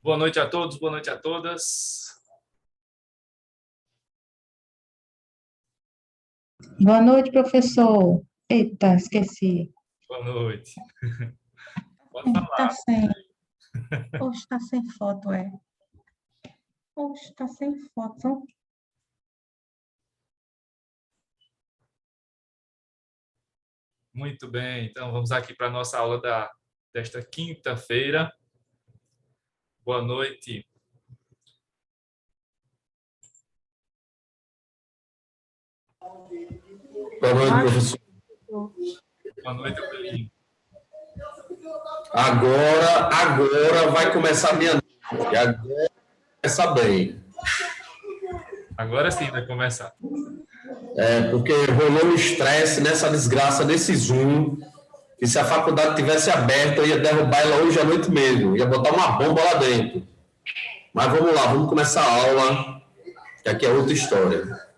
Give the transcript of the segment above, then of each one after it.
Boa noite a todos, boa noite a todas. Boa noite, professor. Eita, esqueci. Boa noite. Pode Tá falar. sem. Oxe, tá sem foto, é. Oxe, tá sem foto. Muito bem, então vamos aqui para a nossa aula desta quinta-feira. Boa noite. Boa noite, professor. Boa noite, Abelinho. Agora vai começar a minha noite. Agora começa bem. Agora sim vai começar. Porque rolou um estresse nessa desgraça desse Zoom. E se a faculdade tivesse aberta, eu ia derrubar ela hoje à noite mesmo. Ia botar uma bomba lá dentro. Mas vamos lá, vamos começar a aula, que aqui é outra história.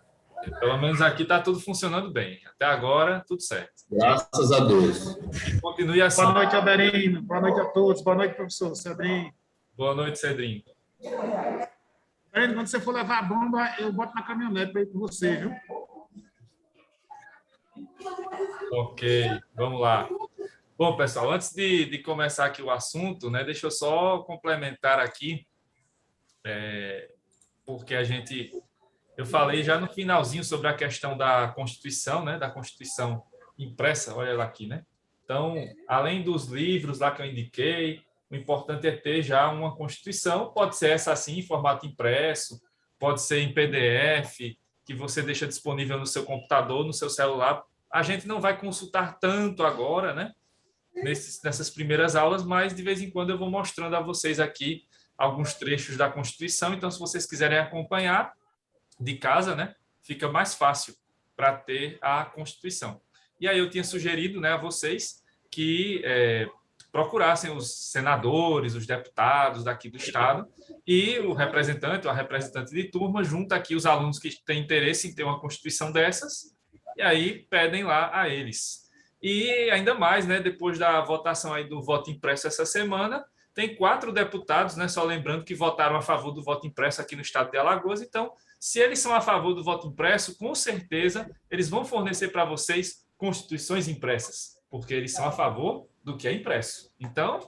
Pelo menos aqui está tudo funcionando bem. Até agora, tudo certo. Graças a Deus. Continue assim. Boa noite, Alberino. Boa noite a todos. Boa noite, professor Cedrinho. Boa noite, Cedrinho. Alberino, quando você for levar a bomba, eu boto na caminhonete para ir com você, viu? Ok, vamos lá. Bom, pessoal, antes de começar aqui o assunto, né, deixa eu só complementar aqui, porque eu falei já no finalzinho sobre a questão da Constituição, né, da Constituição impressa, olha lá aqui, né? Então, além dos livros lá que eu indiquei, o importante é ter já uma Constituição, pode ser essa assim, em formato impresso, pode ser em PDF, que você deixa disponível no seu computador, no seu celular. A gente não vai consultar tanto agora, né? Nessas primeiras aulas, mas de vez em quando eu vou mostrando a vocês aqui alguns trechos da Constituição. Então, se vocês quiserem acompanhar de casa, né, fica mais fácil para ter a Constituição. E aí eu tinha sugerido, né, a vocês que procurassem os senadores, os deputados daqui do estado e o representante ou a representante de turma junta aqui os alunos que têm interesse em ter uma Constituição dessas e aí pedem lá a eles. E ainda mais, né, depois da votação aí do voto impresso essa semana, tem 4 deputados, né, só lembrando que votaram a favor do voto impresso aqui no estado de Alagoas. Então, se eles são a favor do voto impresso, com certeza eles vão fornecer para vocês constituições impressas, porque eles são a favor do que é impresso. Então,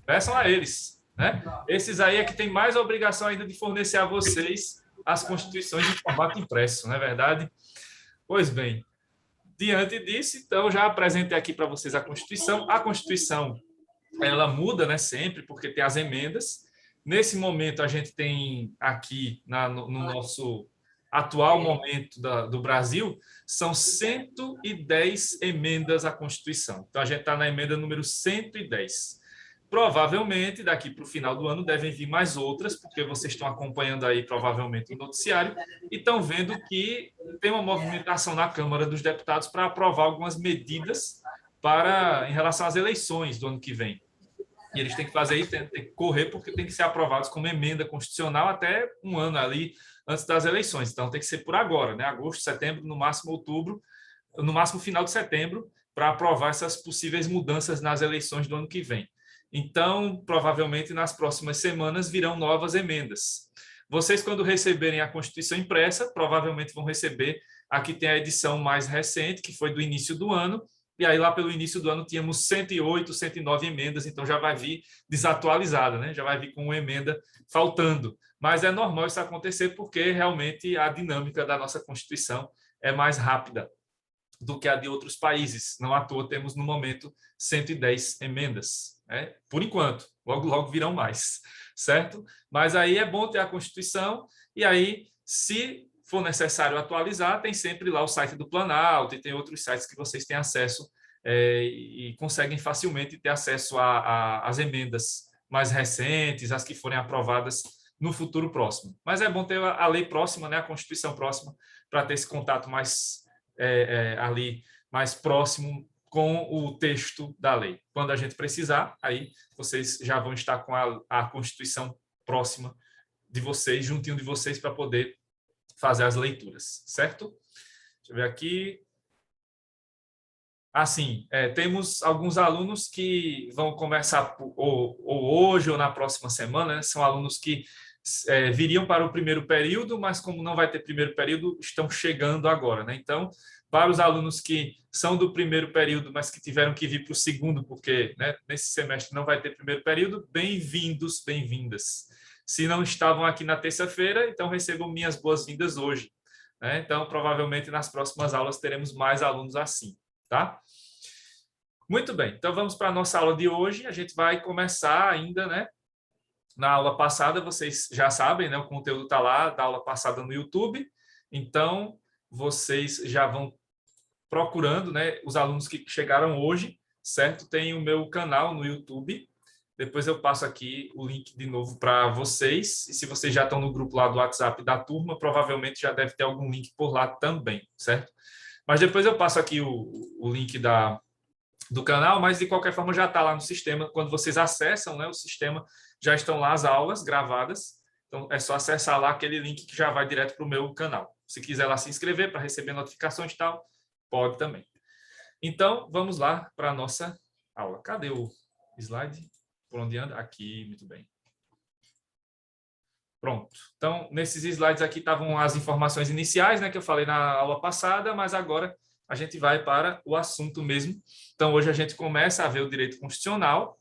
peçam a eles, né? Esses aí é que tem mais a obrigação ainda de fornecer a vocês as constituições em formato impresso, não é verdade? Pois bem, diante disso, então, já apresentei aqui para vocês a Constituição. A Constituição, ela muda, né, sempre, porque tem as emendas. Nesse momento, a gente tem aqui, no nosso atual momento do Brasil, são 110 emendas à Constituição. Então, a gente está na emenda número 110. Provavelmente, daqui para o final do ano, devem vir mais outras, porque vocês estão acompanhando aí, provavelmente, o noticiário, e estão vendo que tem uma movimentação na Câmara dos Deputados para aprovar algumas medidas em relação às eleições do ano que vem. E eles têm que fazer isso, tem que correr, porque tem que ser aprovados como emenda constitucional até um ano ali antes das eleições. Então, tem que ser por agora, né? Agosto, setembro, no máximo outubro, no máximo final de setembro, para aprovar essas possíveis mudanças nas eleições do ano que vem. Então, provavelmente, nas próximas semanas virão novas emendas. Vocês, quando receberem a Constituição impressa, provavelmente vão receber, aqui tem a edição mais recente, que foi do início do ano, e aí lá pelo início do ano tínhamos 108, 109 emendas, então já vai vir desatualizada, né? Já vai vir com uma emenda faltando. Mas é normal isso acontecer porque realmente a dinâmica da nossa Constituição é mais rápida do que a de outros países. Não à toa temos no momento 110 emendas, né? Por enquanto, logo logo virão mais, certo? Mas aí é bom ter a Constituição e aí, se for necessário atualizar, tem sempre lá o site do Planalto e tem outros sites que vocês têm acesso e conseguem facilmente ter acesso às emendas mais recentes, as que forem aprovadas no futuro próximo. Mas é bom ter a lei próxima, né, a Constituição próxima, para ter esse contato mais ali mais próximo com o texto da lei. Quando a gente precisar, aí vocês já vão estar com a Constituição próxima de vocês, juntinho de vocês, para poder fazer as leituras, certo? Deixa eu ver aqui. Assim, temos alguns alunos que vão começar ou hoje ou na próxima semana, né? São alunos que viriam para o primeiro período, mas como não vai ter primeiro período, estão chegando agora, né? Então, para os alunos que são do primeiro período, mas que tiveram que vir para o segundo, porque, né, nesse semestre não vai ter primeiro período, bem-vindos, bem-vindas. Se não estavam aqui na terça-feira, então recebam minhas boas-vindas hoje, né? Então, provavelmente nas próximas aulas teremos mais alunos assim, tá? Muito bem, então vamos para a nossa aula de hoje. A gente vai começar ainda, né? Na aula passada, vocês já sabem, né? O conteúdo está lá, da aula passada no YouTube. Então, vocês já vão procurando, né? Os alunos que chegaram hoje, certo? Tem o meu canal no YouTube. Depois eu passo aqui o link de novo para vocês. E se vocês já estão no grupo lá do WhatsApp da turma, provavelmente já deve ter algum link por lá também, certo? Mas depois eu passo aqui o link do canal, mas de qualquer forma já está lá no sistema. Quando vocês acessam, né, o sistema, já estão lá as aulas gravadas. Então é só acessar lá aquele link que já vai direto para o meu canal. Se quiser lá se inscrever para receber notificações e tal, pode também. Então vamos lá para a nossa aula. Cadê o slide? Por onde anda? Aqui, muito bem. Pronto. Então, nesses slides aqui estavam as informações iniciais, né, que eu falei na aula passada, mas agora a gente vai para o assunto mesmo. Então, hoje a gente começa a ver o direito constitucional,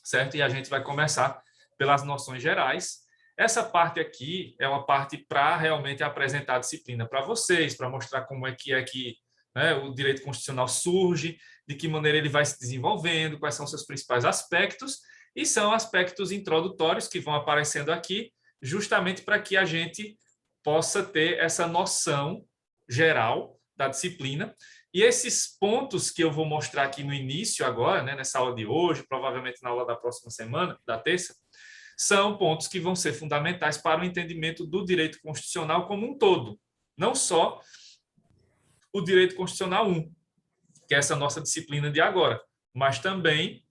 certo? E a gente vai começar pelas noções gerais. Essa parte aqui é uma parte para realmente apresentar a disciplina para vocês, para mostrar como é que né, o direito constitucional surge, de que maneira ele vai se desenvolvendo, quais são seus principais aspectos, e são aspectos introdutórios que vão aparecendo aqui, justamente para que a gente possa ter essa noção geral da disciplina. E esses pontos que eu vou mostrar aqui no início agora, né, nessa aula de hoje, provavelmente na aula da próxima semana, da terça, são pontos que vão ser fundamentais para o entendimento do direito constitucional como um todo. Não só o direito constitucional 1, que é essa nossa disciplina de agora, mas também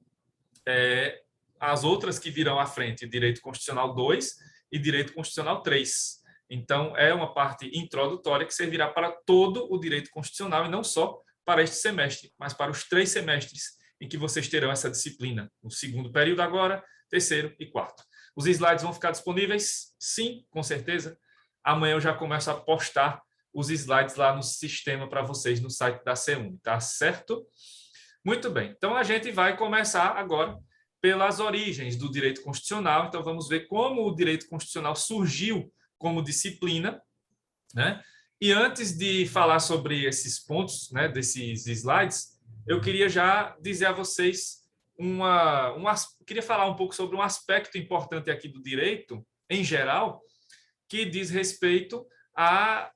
as outras que virão à frente, direito constitucional 2 e direito constitucional 3. Então, é uma parte introdutória que servirá para todo o direito constitucional e não só para este semestre, mas para os 3 semestres em que vocês terão essa disciplina. No segundo período agora, terceiro e quarto. Os slides vão ficar disponíveis? Sim, com certeza. Amanhã eu já começo a postar os slides lá no sistema para vocês no site da C1, tá certo? Muito bem. Então, a gente vai começar agora pelas origens do direito constitucional. Então, vamos ver como o direito constitucional surgiu como disciplina, né? E antes de falar sobre esses pontos, né, desses slides, eu queria já dizer a vocês queria falar um pouco sobre um aspecto importante aqui do direito, em geral, que diz respeito a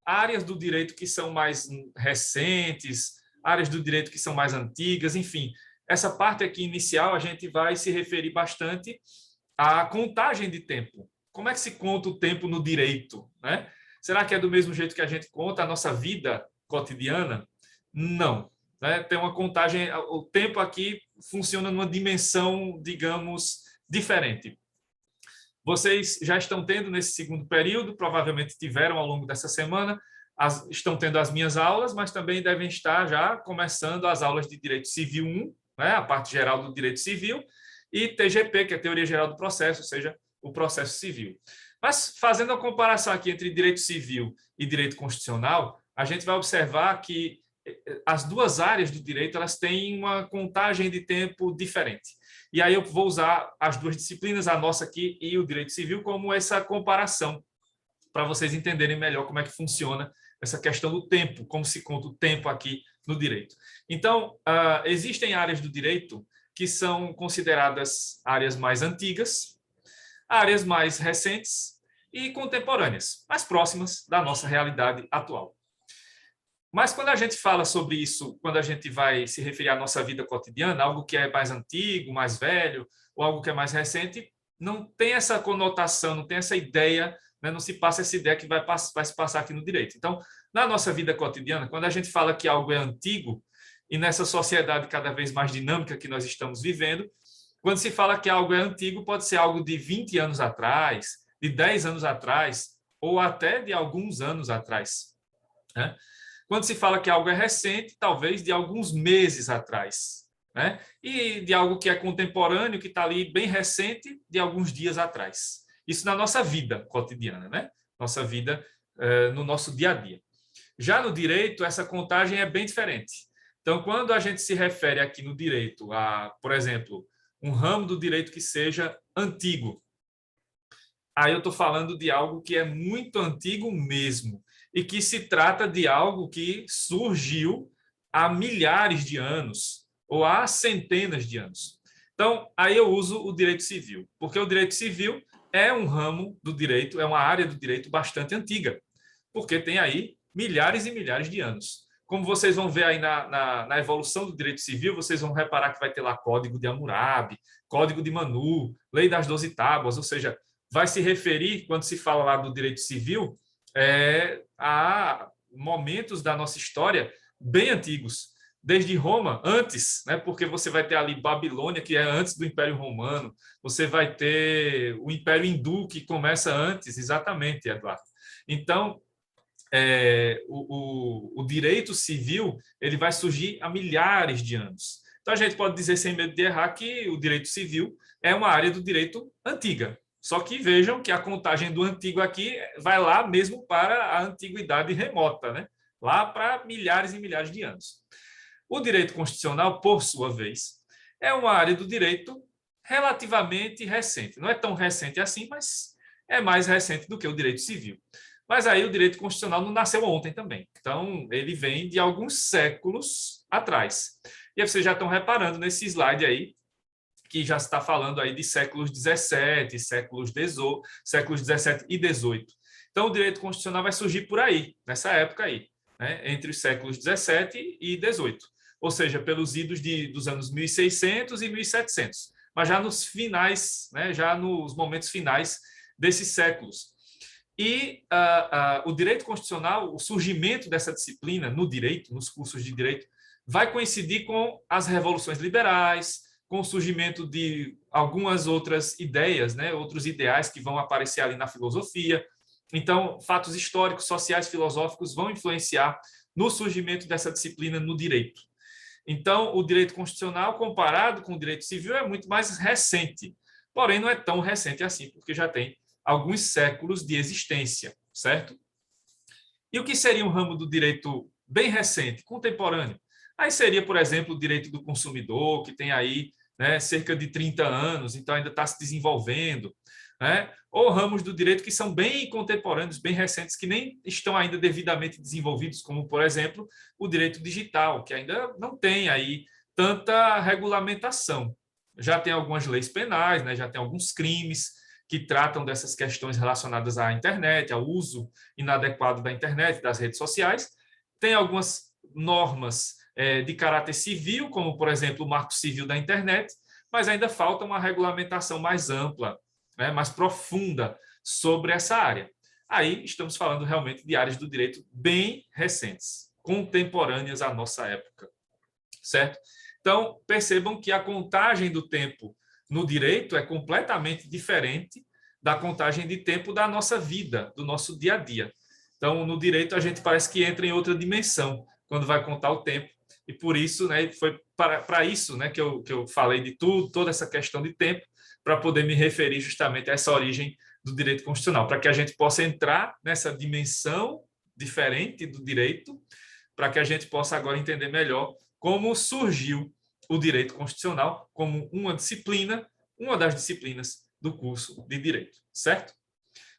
áreas do direito que são mais recentes, áreas do direito que são mais antigas, enfim. Essa parte aqui inicial, a gente vai se referir bastante à contagem de tempo. Como é que se conta o tempo no direito, né? Será que é do mesmo jeito que a gente conta a nossa vida cotidiana? Não, né? Tem uma contagem, o tempo aqui funciona numa dimensão, digamos, diferente. Vocês já estão tendo nesse segundo período, provavelmente tiveram ao longo dessa semana, estão tendo as minhas aulas, mas também devem estar já começando as aulas de Direito Civil 1, né? A parte geral do Direito Civil, e TGP, que é a Teoria Geral do Processo, ou seja, o processo civil. Mas, fazendo a comparação aqui entre direito civil e direito constitucional, a gente vai observar que as duas áreas do direito elas têm uma contagem de tempo diferente. E aí eu vou usar as duas disciplinas, a nossa aqui e o direito civil, como essa comparação, para vocês entenderem melhor como é que funciona essa questão do tempo, como se conta o tempo aqui no direito. Então, existem áreas do direito que são consideradas áreas mais antigas, áreas mais recentes e contemporâneas, mais próximas da nossa realidade atual. Mas quando a gente fala sobre isso, quando a gente vai se referir à nossa vida cotidiana, algo que é mais antigo, mais velho, ou algo que é mais recente, não tem essa conotação, não tem essa ideia, né? Não se passa essa ideia que vai se passar aqui no direito. Então, na nossa vida cotidiana, quando a gente fala que algo é antigo, e nessa sociedade cada vez mais dinâmica que nós estamos vivendo, quando se fala que algo é antigo, pode ser algo de 20 anos atrás, de 10 anos atrás, ou até de alguns anos atrás, né? Quando se fala que algo é recente, talvez de alguns meses atrás, né? E de algo que é contemporâneo, que está ali bem recente, de alguns dias atrás. Isso na nossa vida cotidiana, né? Nossa vida, no nosso dia a dia. Já no direito, essa contagem é bem diferente. Então, quando a gente se refere aqui no direito a, por exemplo, um ramo do direito que seja antigo, aí eu estou falando de algo que é muito antigo mesmo, e que se trata de algo que surgiu há milhares de anos, ou há centenas de anos. Então, aí eu uso o direito civil, porque o direito civil é um ramo do direito, é uma área do direito bastante antiga, porque tem aí milhares e milhares de anos. Como vocês vão ver aí na evolução do direito civil, vocês vão reparar que vai ter lá Código de Hammurabi, Código de Manu, Lei das 12 Tábuas, ou seja, vai se referir, quando se fala lá do direito civil, a momentos da nossa história bem antigos, desde Roma, antes, né, porque você vai ter ali Babilônia, que é antes do Império Romano, você vai ter o Império Hindu, que começa antes, exatamente, Eduardo. Então, o direito civil ele vai surgir há milhares de anos. Então, a gente pode dizer, sem medo de errar, que o direito civil é uma área do direito antiga. Só que vejam que a contagem do antigo aqui vai lá mesmo para a antiguidade remota, né? Lá para milhares e milhares de anos. O direito constitucional, por sua vez, é uma área do direito relativamente recente. Não é tão recente assim, mas é mais recente do que o direito civil. Mas aí o direito constitucional não nasceu ontem também. Então, ele vem de alguns séculos atrás. E aí vocês já estão reparando nesse slide aí, que já está falando aí de séculos 17, séculos 18, séculos 17 e 18. Então, o direito constitucional vai surgir por aí, nessa época aí, né, entre os séculos 17 e 18, ou seja, pelos idos dos anos 1600 e 1700, mas já nos finais, né, já nos momentos finais desses séculos. E o direito constitucional, o surgimento dessa disciplina no direito, nos cursos de direito, vai coincidir com as revoluções liberais, com o surgimento de algumas outras ideias, né, outros ideais que vão aparecer ali na filosofia. Então, fatos históricos, sociais, filosóficos vão influenciar no surgimento dessa disciplina no direito. Então, o direito constitucional, comparado com o direito civil, é muito mais recente. Porém, não é tão recente assim, porque já tem alguns séculos de existência, certo? E o que seria um ramo do direito bem recente, contemporâneo? Aí seria, por exemplo, o direito do consumidor, que tem aí, né, cerca de 30 anos, então ainda está se desenvolvendo, né? Ou ramos do direito que são bem contemporâneos, bem recentes, que nem estão ainda devidamente desenvolvidos, como, por exemplo, o direito digital, que ainda não tem aí tanta regulamentação. Já tem algumas leis penais, né? Já tem alguns crimes que tratam dessas questões relacionadas à internet, ao uso inadequado da internet, das redes sociais. Tem algumas normas de caráter civil, como, por exemplo, o Marco Civil da Internet, mas ainda falta uma regulamentação mais ampla, né, mais profunda sobre essa área. Aí estamos falando realmente de áreas do direito bem recentes, contemporâneas à nossa época, certo? Então, percebam que a contagem do tempo no direito é completamente diferente da contagem de tempo da nossa vida, do nosso dia a dia. Então, no direito, a gente parece que entra em outra dimensão quando vai contar o tempo. E por isso, né, foi para isso, né, que eu falei de tudo, toda essa questão de tempo, para poder me referir justamente a essa origem do direito constitucional, para que a gente possa entrar nessa dimensão diferente do direito, para que a gente possa agora entender melhor como surgiu o direito constitucional como uma disciplina, uma das disciplinas do curso de direito, certo?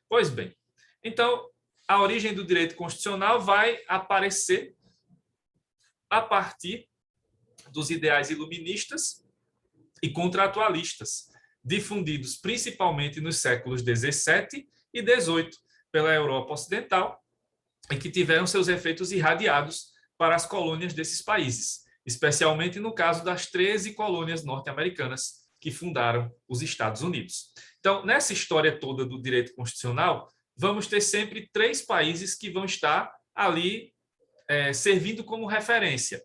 Pois bem, então, a origem do direito constitucional vai aparecer a partir dos ideais iluministas e contratualistas, difundidos principalmente nos séculos 17 e 18 pela Europa Ocidental, e que tiveram seus efeitos irradiados para as colônias desses países, especialmente no caso das 13 colônias norte-americanas que fundaram os Estados Unidos. Então, nessa história toda do direito constitucional, vamos ter sempre 3 países que vão estar ali servindo como referência.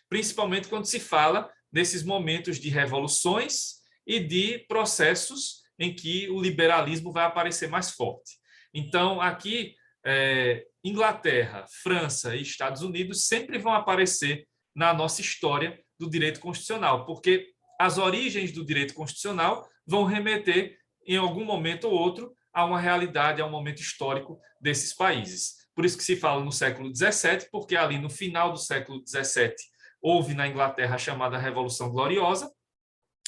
principalmente quando se fala desses momentos de revoluções e de processos em que o liberalismo vai aparecer mais forte. Então, aqui, Inglaterra, França e Estados Unidos sempre vão aparecer na nossa história do direito constitucional, porque as origens do direito constitucional vão remeter, em algum momento ou outro, a uma realidade, a um momento histórico desses países. Por isso que se fala no século XVII, porque ali no final do século XVII houve na Inglaterra a chamada Revolução Gloriosa,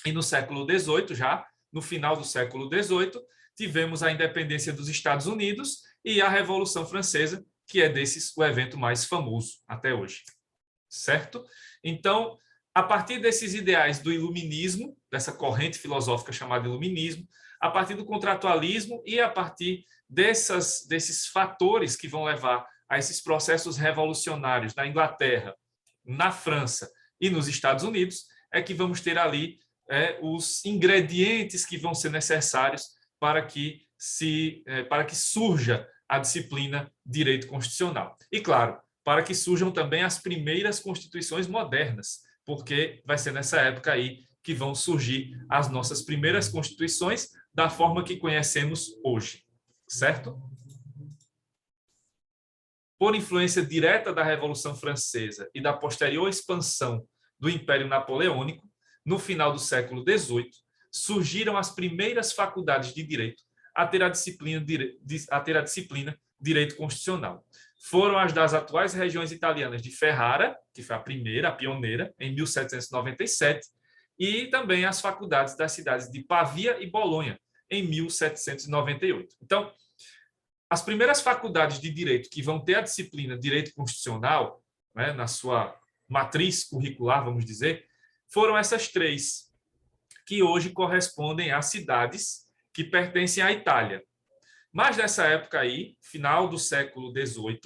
e no século XVIII, já no final do século XVIII, tivemos a independência dos Estados Unidos e a Revolução Francesa, que é desses o evento mais famoso até hoje. Certo? Então, a partir desses ideais do iluminismo, dessa corrente filosófica chamada iluminismo, a partir do contratualismo e a partir desses fatores que vão levar a esses processos revolucionários na Inglaterra, na França e nos Estados Unidos, é que vamos ter ali os ingredientes que vão ser necessários para que surja a disciplina direito constitucional. E, claro, para que surjam também as primeiras constituições modernas, porque vai ser nessa época aí que vão surgir as nossas primeiras constituições da forma que conhecemos hoje, certo? Por influência direta da Revolução Francesa e da posterior expansão do Império Napoleônico, no final do século XVIII, surgiram as primeiras faculdades de direito a ter a disciplina direito constitucional. Foram as das atuais regiões italianas de Ferrara, que foi a primeira, a pioneira, em 1797, e também as faculdades das cidades de Pavia e Bolonha, em 1798. Então, as primeiras faculdades de direito que vão ter a disciplina direito constitucional, né, na sua matriz curricular, vamos dizer, foram essas três, que hoje correspondem às cidades que pertencem à Itália. Mas nessa época aí, final do século XVIII,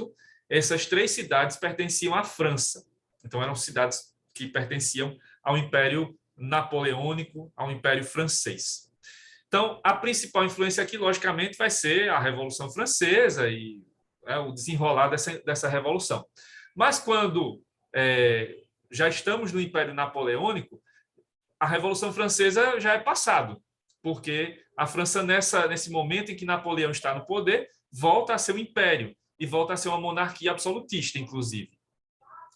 essas três cidades pertenciam à França. Então, eram cidades que pertenciam ao Império Napoleônico, ao Império Francês. Então, a principal influência aqui, logicamente, vai ser a Revolução Francesa e o desenrolar dessa Revolução. Mas quando já estamos no Império Napoleônico, a Revolução Francesa já é passado, porque a França, nesse momento em que Napoleão está no poder, volta a ser um império e volta a ser uma monarquia absolutista, inclusive.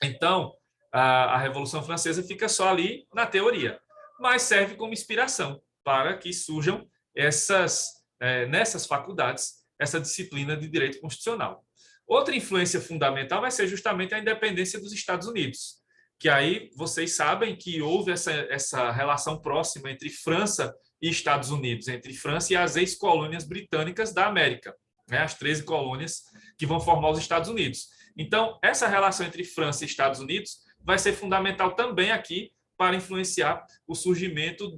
Então, a Revolução Francesa fica só ali na teoria, mas serve como inspiração para que surjam nessas faculdades essa disciplina de direito constitucional. Outra influência fundamental vai ser justamente a independência dos Estados Unidos, que aí vocês sabem que houve essa relação próxima entre França e Estados Unidos, entre França e as ex-colônias britânicas da América, né, as 13 colônias que vão formar os Estados Unidos. Então, essa relação entre França e Estados Unidos vai ser fundamental também aqui para influenciar o surgimento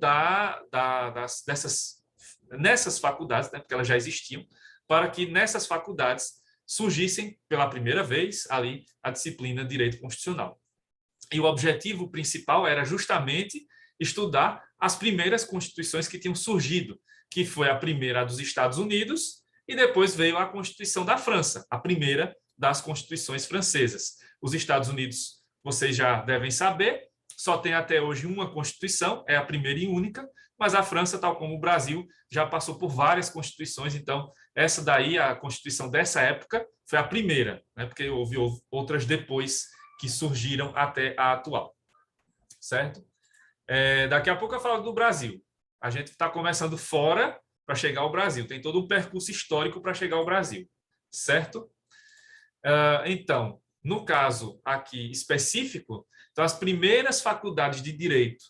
nessas faculdades, né, porque elas já existiam, para que nessas faculdades surgissem pela primeira vez ali a disciplina de direito constitucional. E o objetivo principal era justamente estudar as primeiras constituições que tinham surgido, que foi a primeira dos Estados Unidos e depois veio a Constituição da França, a primeira das constituições francesas. Os Estados Unidos, vocês já devem saber, só tem até hoje uma Constituição, é a primeira e única, mas a França, tal como o Brasil, já passou por várias constituições, então essa daí, a Constituição dessa época, foi a primeira, né, porque houve outras depois que surgiram até a atual, certo? Daqui a pouco eu falo do Brasil. A gente está começando fora para chegar ao Brasil. Tem todo um percurso histórico para chegar ao Brasil, certo? Então, no caso aqui específico, então, as primeiras faculdades de direito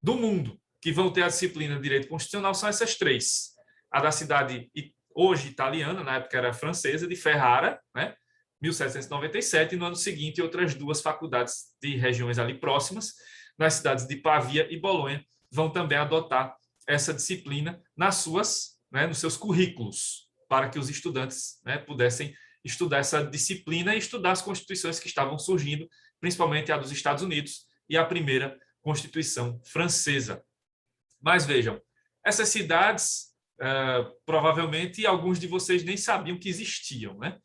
do mundo que vão ter a disciplina de direito constitucional são essas três. A da cidade hoje italiana, na época era francesa, de Ferrara, né? 1797, e no ano seguinte outras duas faculdades de regiões ali próximas, nas cidades de Pavia e Bolonha, vão também adotar essa disciplina nos seus currículos, para que os estudantes, né, pudessem estudar essa disciplina e estudar as constituições que estavam surgindo, principalmente a dos Estados Unidos e a primeira Constituição francesa. Mas vejam, essas cidades, provavelmente alguns de vocês nem sabiam que existiam, né?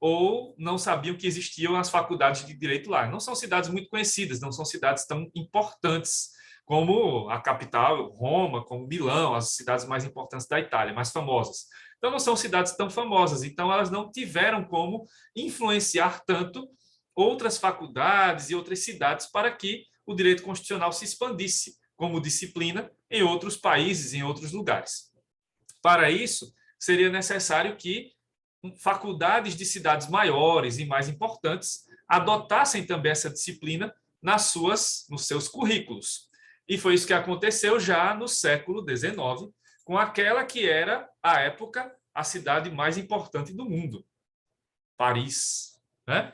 ou não sabiam que existiam as faculdades de direito lá. Não são cidades muito conhecidas, não são cidades tão importantes como a capital, Roma, como Milão, as cidades mais importantes da Itália, mais famosas. Então, não são cidades tão famosas, então elas não tiveram como influenciar tanto outras faculdades e outras cidades para que o direito constitucional se expandisse como disciplina em outros países, em outros lugares. Para isso, seria necessário que faculdades de cidades maiores e mais importantes adotassem também essa disciplina nos seus currículos. E foi isso que aconteceu já no século XIX, com aquela que era, à época, a cidade mais importante do mundo, Paris, né?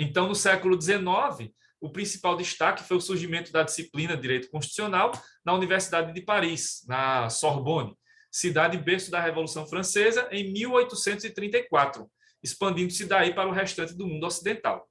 Então, no século XIX, o principal destaque foi o surgimento da disciplina de Direito Constitucional na Universidade de Paris, na Sorbonne, cidade berço da Revolução Francesa, em 1834, expandindo-se daí para o restante do mundo ocidental.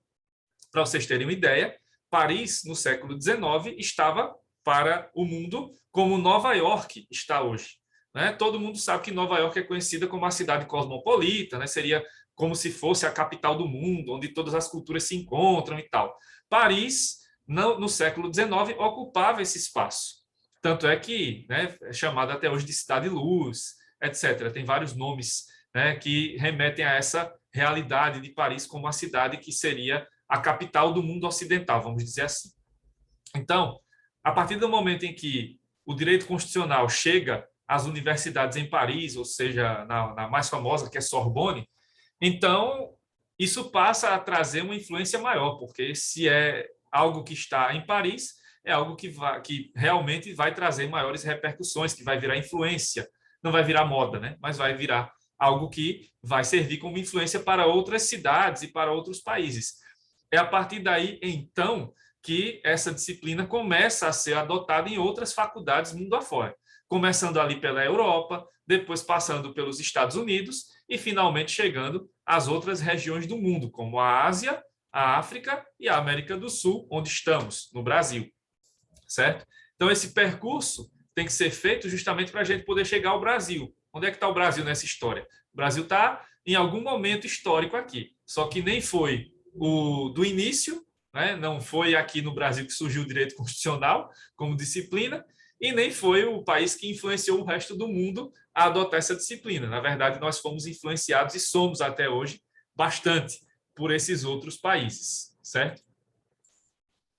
Para vocês terem uma ideia, Paris, no século XIX, estava para o mundo como Nova York está hoje. Né? Todo mundo sabe que Nova York é conhecida como a cidade cosmopolita, né? Seria como se fosse a capital do mundo, onde todas as culturas se encontram e tal. Paris, no século XIX, ocupava esse espaço. Tanto é que, né, é chamada até hoje de Cidade-Luz, etc. Tem vários nomes, né, que remetem a essa realidade de Paris como a cidade que seria a capital do mundo ocidental, vamos dizer assim. Então, a partir do momento em que o direito constitucional chega às universidades em Paris, ou seja, na mais famosa, que é Sorbonne, então isso passa a trazer uma influência maior, porque se é algo que está em Paris, é algo que realmente vai trazer maiores repercussões, que vai virar influência. Não vai virar moda, né? Mas vai virar algo que vai servir como influência para outras cidades e para outros países. É a partir daí, então, que essa disciplina começa a ser adotada em outras faculdades mundo afora, começando ali pela Europa, depois passando pelos Estados Unidos e finalmente chegando às outras regiões do mundo, como a Ásia, a África e a América do Sul, onde estamos, no Brasil. Certo? Então, esse percurso tem que ser feito justamente para a gente poder chegar ao Brasil. Onde é que está o Brasil nessa história? O Brasil está em algum momento histórico aqui, só que nem foi o do início, né? Não foi aqui no Brasil que surgiu o direito constitucional como disciplina, e nem foi o país que influenciou o resto do mundo a adotar essa disciplina. Na verdade, nós fomos influenciados e somos até hoje bastante por esses outros países, certo?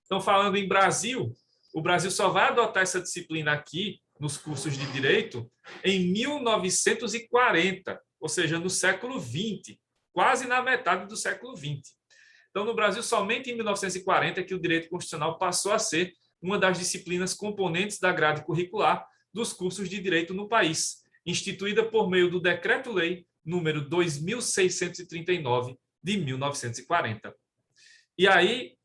Então, falando em Brasil, o Brasil só vai adotar essa disciplina aqui, nos cursos de direito, em 1940, ou seja, no século XX, quase na metade do século XX. Então, no Brasil, somente em 1940 é que o direito constitucional passou a ser uma das disciplinas componentes da grade curricular dos cursos de direito no país, instituída por meio do Decreto-Lei número 2639 de 1940. E aí,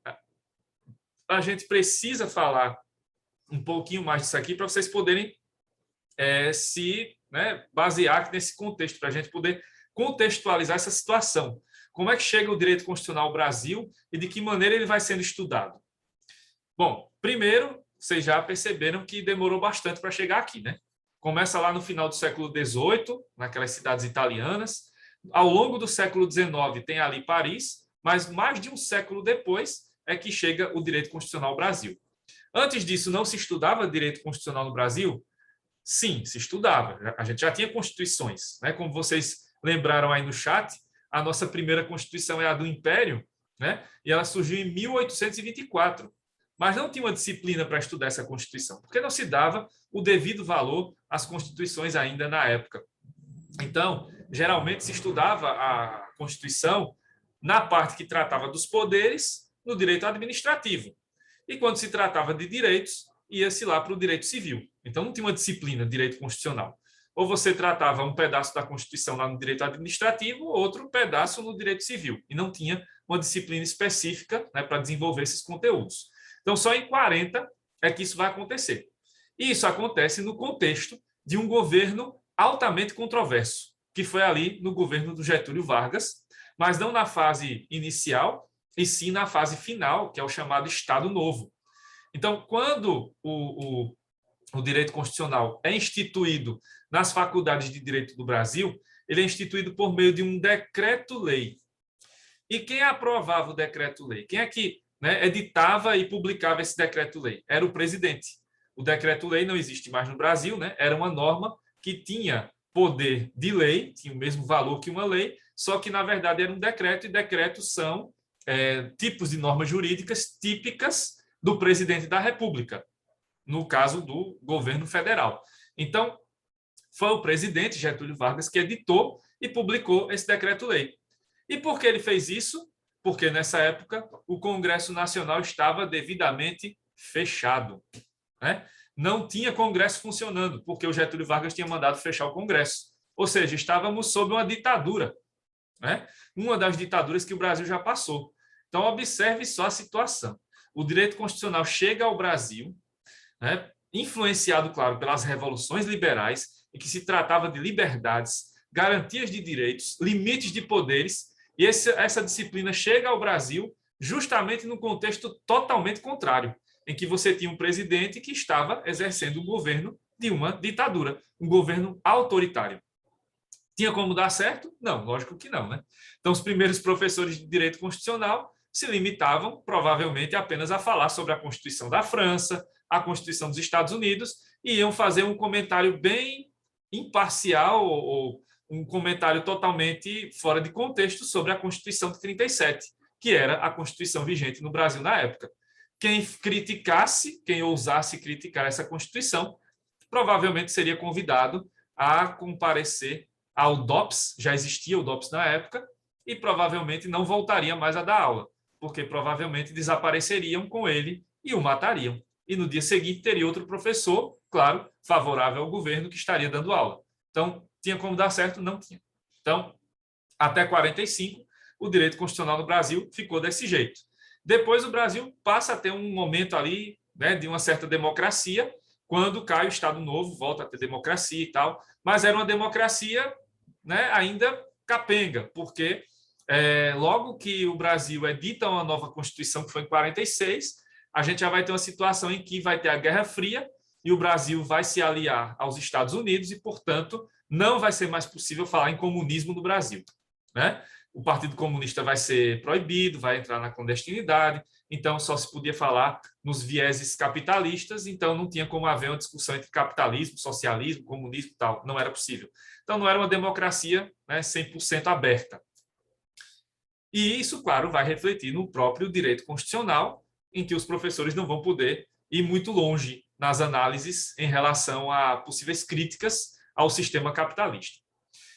a gente precisa falar um pouquinho mais disso aqui para vocês poderem se basear nesse contexto, para a gente poder contextualizar essa situação. Como é que chega o direito constitucional ao Brasil e de que maneira ele vai sendo estudado? Bom, primeiro, vocês já perceberam que demorou bastante para chegar aqui, né? Começa lá no final do século XVIII, naquelas cidades italianas. Ao longo do século XIX tem ali Paris, mas mais de um século depois é que chega o direito constitucional ao Brasil. Antes disso, não se estudava direito constitucional no Brasil? Sim, se estudava. A gente já tinha constituições, né? Como vocês lembraram aí no chat, a nossa primeira constituição é a do Império, né? E ela surgiu em 1824. Mas não tinha uma disciplina para estudar essa Constituição, porque não se dava o devido valor às constituições ainda na época. Então, geralmente se estudava a Constituição na parte que tratava dos poderes, no direito administrativo. E quando se tratava de direitos, ia-se lá para o direito civil. Então, não tinha uma disciplina de direito constitucional. Ou você tratava um pedaço da Constituição lá no direito administrativo, outro pedaço no direito civil. E não tinha uma disciplina específica, né, para desenvolver esses conteúdos. Então, só em 40 é que isso vai acontecer. E isso acontece no contexto de um governo altamente controverso, que foi ali no governo do Getúlio Vargas, mas não na fase inicial, e sim na fase final, que é o chamado Estado Novo. Então, quando o direito constitucional é instituído nas faculdades de direito do Brasil, ele é instituído por meio de um decreto-lei. E quem aprovava o decreto-lei? Quem é que, né, editava e publicava esse decreto-lei? Era o presidente. O decreto-lei não existe mais no Brasil, né? Era uma norma que tinha poder de lei, tinha o mesmo valor que uma lei, só que, na verdade, era um decreto, e decretos são tipos de normas jurídicas típicas do presidente da República, no caso do governo federal. Então, foi o presidente Getúlio Vargas que editou e publicou esse decreto-lei. E por que ele fez isso? Porque, nessa época, o Congresso Nacional estava devidamente fechado, né? Não tinha Congresso funcionando, porque o Getúlio Vargas tinha mandado fechar o Congresso. Ou seja, estávamos sob uma ditadura, né? Uma das ditaduras que o Brasil já passou. Então, observe só a situação. O direito constitucional chega ao Brasil, né, influenciado, claro, pelas revoluções liberais, em que se tratava de liberdades, garantias de direitos, limites de poderes, e essa disciplina chega ao Brasil justamente num contexto totalmente contrário, em que você tinha um presidente que estava exercendo o governo de uma ditadura, um governo autoritário. Tinha como dar certo? Não, lógico que não, né? Então, os primeiros professores de direito constitucional se limitavam, provavelmente, apenas a falar sobre a Constituição da França, a Constituição dos Estados Unidos, e iam fazer um comentário bem imparcial ou um comentário totalmente fora de contexto sobre a Constituição de 37, que era a Constituição vigente no Brasil na época. Quem criticasse, quem ousasse criticar essa Constituição, provavelmente seria convidado a comparecer ao DOPS, já existia o DOPS na época, e provavelmente não voltaria mais a dar aula, porque provavelmente desapareceriam com ele e o matariam. E no dia seguinte teria outro professor, claro, favorável ao governo, que estaria dando aula. Então, tinha como dar certo? Não tinha. Então, até 45, o direito constitucional no Brasil ficou desse jeito. Depois, o Brasil passa a ter um momento ali, né, de uma certa democracia, quando cai o Estado Novo, volta a ter democracia e tal, mas era uma democracia, né, ainda capenga, porque logo que o Brasil edita uma nova Constituição, que foi em 46, a gente já vai ter uma situação em que vai ter a Guerra Fria e o Brasil vai se aliar aos Estados Unidos e, portanto, não vai ser mais possível falar em comunismo no Brasil, né? O Partido Comunista vai ser proibido, vai entrar na clandestinidade, então só se podia falar nos vieses capitalistas, então não tinha como haver uma discussão entre capitalismo, socialismo, comunismo e tal, não era possível. Então não era uma democracia, né, 100% aberta. E isso, claro, vai refletir no próprio direito constitucional, em que os professores não vão poder ir muito longe nas análises em relação a possíveis críticas ao sistema capitalista.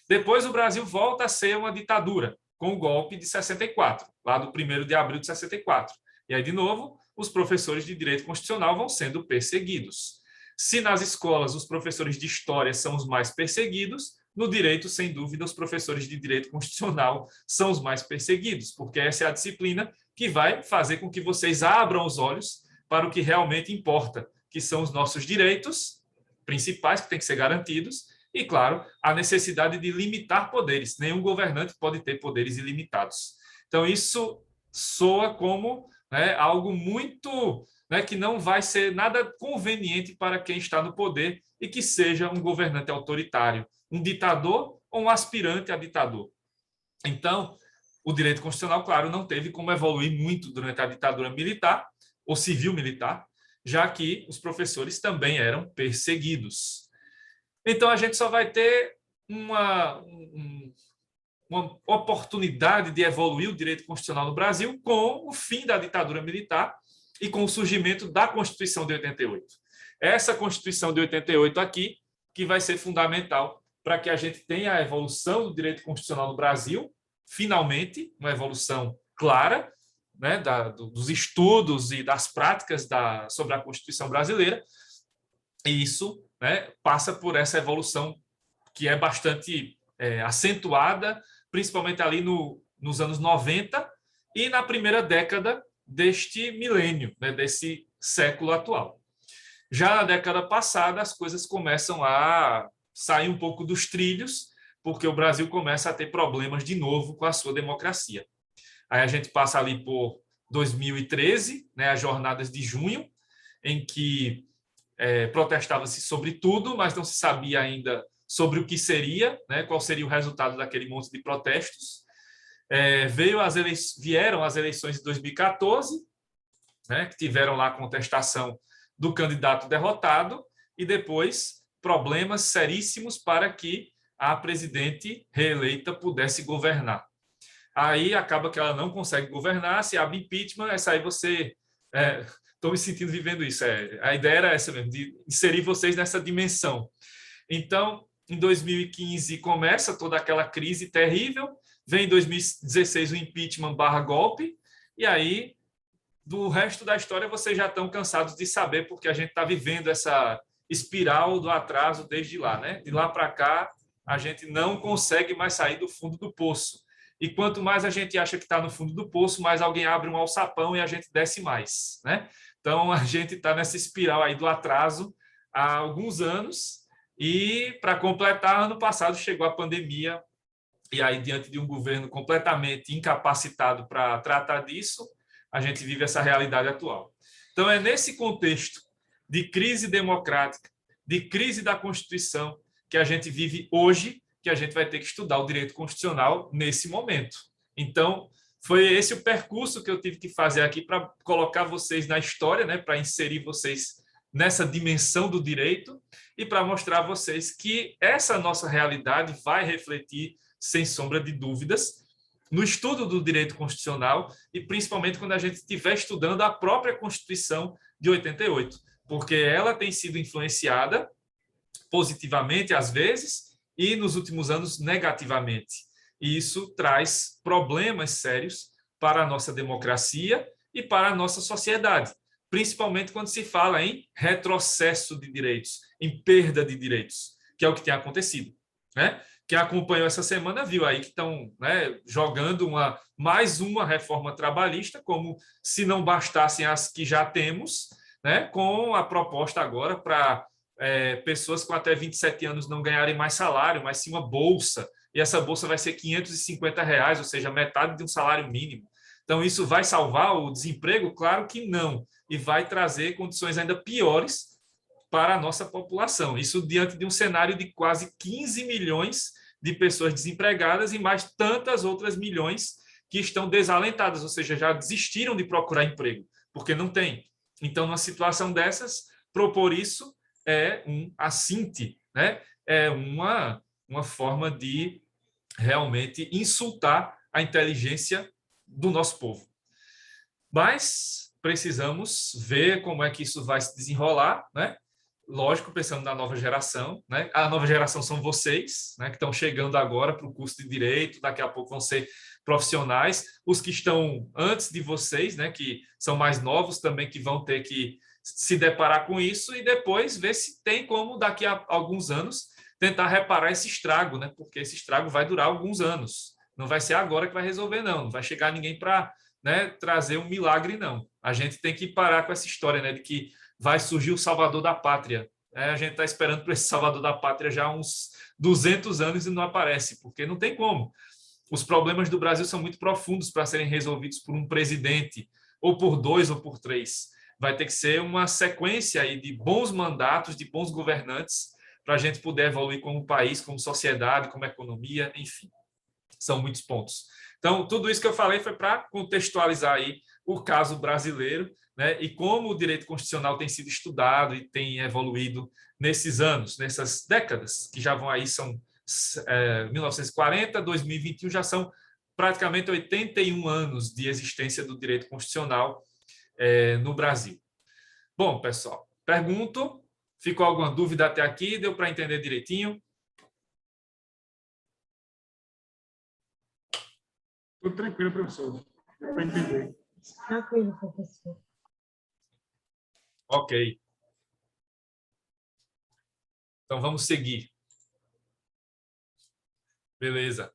Depois o Brasil volta a ser uma ditadura, com o golpe de 64, lá do 1º de abril de 64. E aí, de novo, os professores de direito constitucional vão sendo perseguidos. Se nas escolas os professores de história são os mais perseguidos, no direito, sem dúvida, os professores de direito constitucional são os mais perseguidos, porque essa é a disciplina que vai fazer com que vocês abram os olhos para o que realmente importa, que são os nossos direitos principais, que têm que ser garantidos, e, claro, a necessidade de limitar poderes. Nenhum governante pode ter poderes ilimitados. Então, isso soa como, né, algo muito, né, que não vai ser nada conveniente para quem está no poder e que seja um governante autoritário, um ditador ou um aspirante a ditador. Então, o direito constitucional, claro, não teve como evoluir muito durante a ditadura militar ou civil-militar, já que os professores também eram perseguidos. Então, a gente só vai ter uma oportunidade de evoluir o direito constitucional no Brasil com o fim da ditadura militar e com o surgimento da Constituição de 88. Essa Constituição de 88 aqui, que vai ser fundamental para que a gente tenha a evolução do direito constitucional no Brasil, finalmente, uma evolução clara, né, dos estudos e das práticas sobre a Constituição brasileira, e isso, né, passa por essa evolução que é bastante acentuada, principalmente ali nos anos 90 e na primeira década deste milênio, né, desse século atual. Já na década passada, as coisas começam a sair um pouco dos trilhos, porque o Brasil começa a ter problemas de novo com a sua democracia. Aí a gente passa ali por 2013, né, as jornadas de junho, em que protestava-se sobre tudo, mas não se sabia ainda sobre o que seria, né, qual seria o resultado daquele monte de protestos. Vieram as eleições de 2014, né, que tiveram lá a contestação do candidato derrotado, e depois problemas seríssimos para que a presidente reeleita pudesse governar. Aí acaba que ela não consegue governar, se abre impeachment, essa aí você... Estou me sentindo vivendo isso. A ideia era essa mesmo, de inserir vocês nessa dimensão. Então, em 2015 começa toda aquela crise terrível, vem em 2016 o impeachment /golpe, e aí, do resto da história, vocês já estão cansados de saber, porque a gente está vivendo essa espiral do atraso desde lá, né? De lá para cá, a gente não consegue mais sair do fundo do poço. E quanto mais a gente acha que está no fundo do poço, mais alguém abre um alçapão e a gente desce mais, né? Então, a gente está nessa espiral aí do atraso há alguns anos, e, para completar, ano passado chegou a pandemia, e aí, diante de um governo completamente incapacitado para tratar disso, a gente vive essa realidade atual. Então, é nesse contexto de crise democrática, de crise da Constituição, que a gente vive hoje, que a gente vai ter que estudar o direito constitucional nesse momento. Então, foi esse o percurso que eu tive que fazer aqui para colocar vocês na história, né, para inserir vocês nessa dimensão do direito e para mostrar a vocês que essa nossa realidade vai refletir, sem sombra de dúvidas, no estudo do direito constitucional e principalmente quando a gente estiver estudando a própria Constituição de 88, porque ela tem sido influenciada positivamente, às vezes, e nos últimos anos, negativamente. E isso traz problemas sérios para a nossa democracia e para a nossa sociedade, principalmente quando se fala em retrocesso de direitos, em perda de direitos, que é o que tem acontecido, né? Quem acompanhou essa semana viu aí que estão, né, jogando mais uma reforma trabalhista, como se não bastassem as que já temos, né, com a proposta agora para pessoas com até 27 anos não ganharem mais salário, mas sim uma bolsa, e essa bolsa vai ser R$ 550, ou seja, metade de um salário mínimo. Então, isso vai salvar o desemprego? Claro que não, e vai trazer condições ainda piores para a nossa população. Isso diante de um cenário de quase 15 milhões de pessoas desempregadas e mais tantas outras milhões que estão desalentadas, ou seja, já desistiram de procurar emprego, porque não tem. Então, numa situação dessas, propor isso é um assinte, né? É uma forma de realmente insultar a inteligência do nosso povo. Mas precisamos ver como é que isso vai se desenrolar, né? Lógico, pensando na nova geração, né? A nova geração são vocês, né, que estão chegando agora para o curso de Direito, daqui a pouco vão ser profissionais, os que estão antes de vocês, né, que são mais novos também, que vão ter que se deparar com isso e depois ver se tem como, daqui a alguns anos, tentar reparar esse estrago, né? Porque esse estrago vai durar alguns anos. Não vai ser agora que vai resolver, não. Não vai chegar ninguém para, né, trazer um milagre, não. A gente tem que parar com essa história, né, de que vai surgir o salvador da pátria. A gente está esperando por esse salvador da pátria já há uns 200 anos e não aparece, porque não tem como. Os problemas do Brasil são muito profundos para serem resolvidos por um presidente, ou por 2 ou por 3. Vai ter que ser uma sequência aí de bons mandatos, de bons governantes, para a gente poder evoluir como país, como sociedade, como economia, enfim. São muitos pontos. Então, tudo isso que eu falei foi para contextualizar aí o caso brasileiro, né, e como o direito constitucional tem sido estudado e tem evoluído nesses anos, nessas décadas, que já vão aí, são 1940, 2021, já são praticamente 81 anos de existência do direito constitucional no Brasil. Bom, pessoal, pergunto, ficou alguma dúvida até aqui? Deu para entender direitinho? Tudo tranquilo, professor. Deu para entender. Tranquilo, professor. Ok. Então, vamos seguir. Beleza.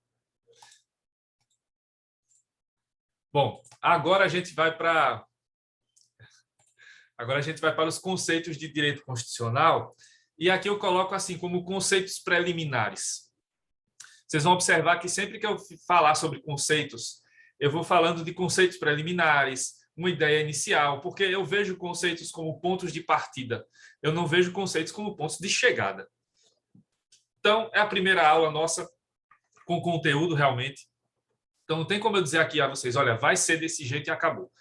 Bom, agora a gente vai para os conceitos de direito constitucional, e aqui eu coloco assim como conceitos preliminares. Vocês vão observar que sempre que eu falar sobre conceitos, eu vou falando de conceitos preliminares, uma ideia inicial, porque eu vejo conceitos como pontos de partida, eu não vejo conceitos como pontos de chegada. Então, é a primeira aula nossa com conteúdo realmente. Então, não tem como eu dizer aqui a vocês, olha, vai ser desse jeito e acabou.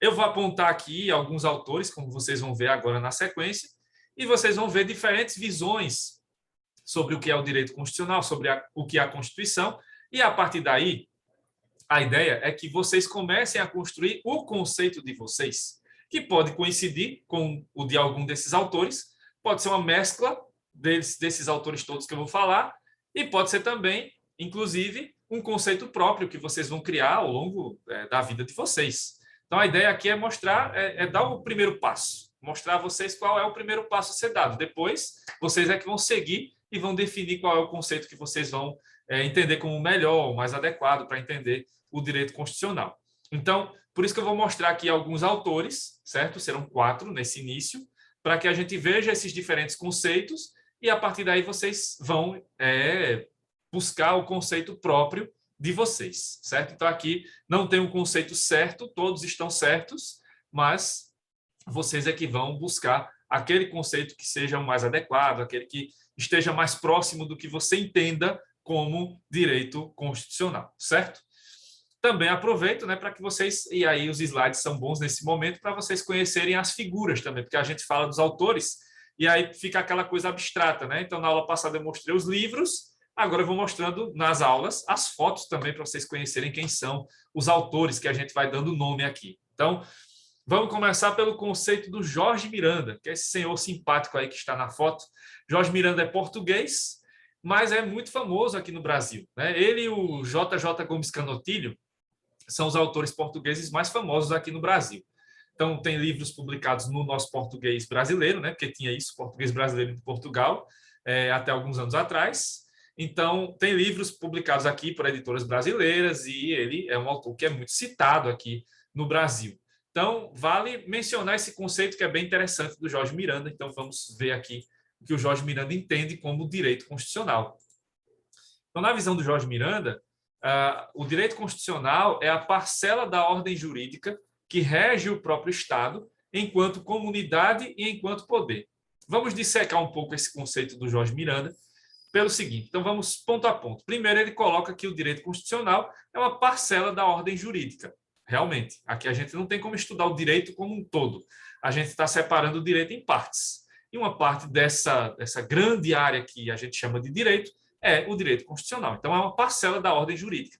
Eu vou apontar aqui alguns autores, como vocês vão ver agora na sequência, e vocês vão ver diferentes visões sobre o que é o direito constitucional, sobre o que é a Constituição, e a partir daí, a ideia é que vocês comecem a construir o conceito de vocês, que pode coincidir com o de algum desses autores, pode ser uma mescla desses autores todos que eu vou falar, e pode ser também, inclusive, um conceito próprio que vocês vão criar ao longo da vida de vocês. Então, a ideia aqui é mostrar, dar o primeiro passo, mostrar a vocês qual é o primeiro passo a ser dado. Depois, vocês é que vão seguir e vão definir qual é o conceito que vocês vão entender como melhor, mais adequado para entender o direito constitucional. Então, por isso que eu vou mostrar aqui alguns autores, certo? Serão 4 nesse início, para que a gente veja esses diferentes conceitos e, a partir daí, vocês vão buscar o conceito próprio de vocês, certo? Então, aqui não tem um conceito certo, todos estão certos, mas vocês é que vão buscar aquele conceito que seja o mais adequado, aquele que esteja mais próximo do que você entenda como direito constitucional, certo? Também aproveito, para que vocês, e aí os slides são bons nesse momento, para vocês conhecerem as figuras também, porque a gente fala dos autores e aí fica aquela coisa abstrata, Então, na aula passada eu mostrei os livros, agora eu vou mostrando nas aulas as fotos também para vocês conhecerem quem são os autores que a gente vai dando nome aqui. Então, vamos começar pelo conceito do Jorge Miranda, que é esse senhor simpático aí que está na foto. Jorge Miranda é português, mas é muito famoso aqui no Brasil, Ele e o JJ Gomes Canotilho são os autores portugueses mais famosos aqui no Brasil. Então, tem livros publicados no nosso português brasileiro, Porque tinha isso, português brasileiro de Portugal, até alguns anos atrás. Então, tem livros publicados aqui por editoras brasileiras e ele é um autor que é muito citado aqui no Brasil. Então, vale mencionar esse conceito que é bem interessante do Jorge Miranda. Então, vamos ver aqui o que o Jorge Miranda entende como direito constitucional. Então, na visão do Jorge Miranda, o direito constitucional é a parcela da ordem jurídica que rege o próprio Estado enquanto comunidade e enquanto poder. Vamos dissecar um pouco esse conceito do Jorge Miranda pelo seguinte. Então, vamos ponto a ponto. Primeiro, ele coloca que o direito constitucional é uma parcela da ordem jurídica. Realmente, aqui a gente não tem como estudar o direito como um todo. A gente está separando o direito em partes. E uma parte dessa grande área que a gente chama de direito é o direito constitucional. Então, é uma parcela da ordem jurídica.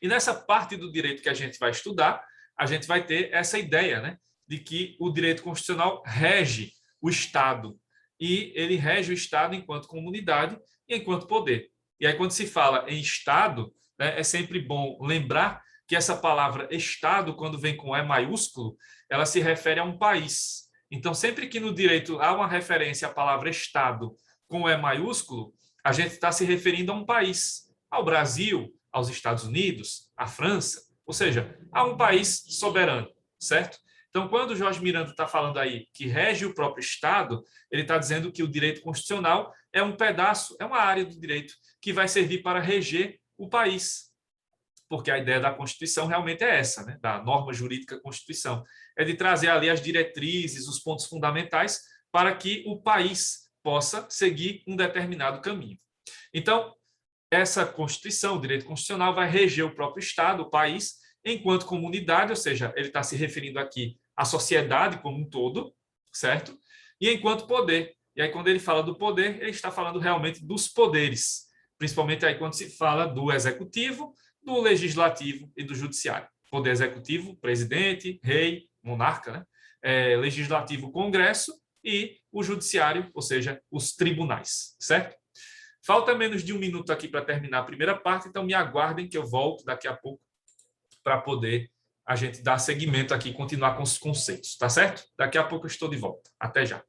E nessa parte do direito que a gente vai estudar, a gente vai ter essa ideia, de que o direito constitucional rege o Estado. E ele rege o Estado enquanto comunidade e enquanto poder. E aí, quando se fala em Estado, é sempre bom lembrar que essa palavra Estado, quando vem com E maiúsculo, ela se refere a um país. Então, sempre que no direito há uma referência à palavra Estado com E maiúsculo, a gente está se referindo a um país, ao Brasil, aos Estados Unidos, à França, ou seja, a um país soberano, certo? Então, quando o Jorge Miranda está falando aí que rege o próprio Estado, ele está dizendo que o direito constitucional é um pedaço, é uma área do direito que vai servir para reger o país. Porque a ideia da Constituição realmente é essa, da norma jurídica Constituição. É de trazer ali as diretrizes, os pontos fundamentais para que o país possa seguir um determinado caminho. Então, essa Constituição, o direito constitucional, vai reger o próprio Estado, o país, enquanto comunidade, ou seja, ele está se referindo aqui à sociedade como um todo, certo? E enquanto poder. E aí, quando ele fala do poder, ele está falando realmente dos poderes, principalmente aí quando se fala do executivo, do legislativo e do judiciário. Poder executivo, presidente, rei, monarca, legislativo, Congresso, e o judiciário, ou seja, os tribunais, certo? Falta menos de 1 minuto aqui para terminar a primeira parte, então me aguardem que eu volto daqui a pouco para poder a gente dar seguimento aqui e continuar com os conceitos, tá certo? Daqui a pouco eu estou de volta. Até já.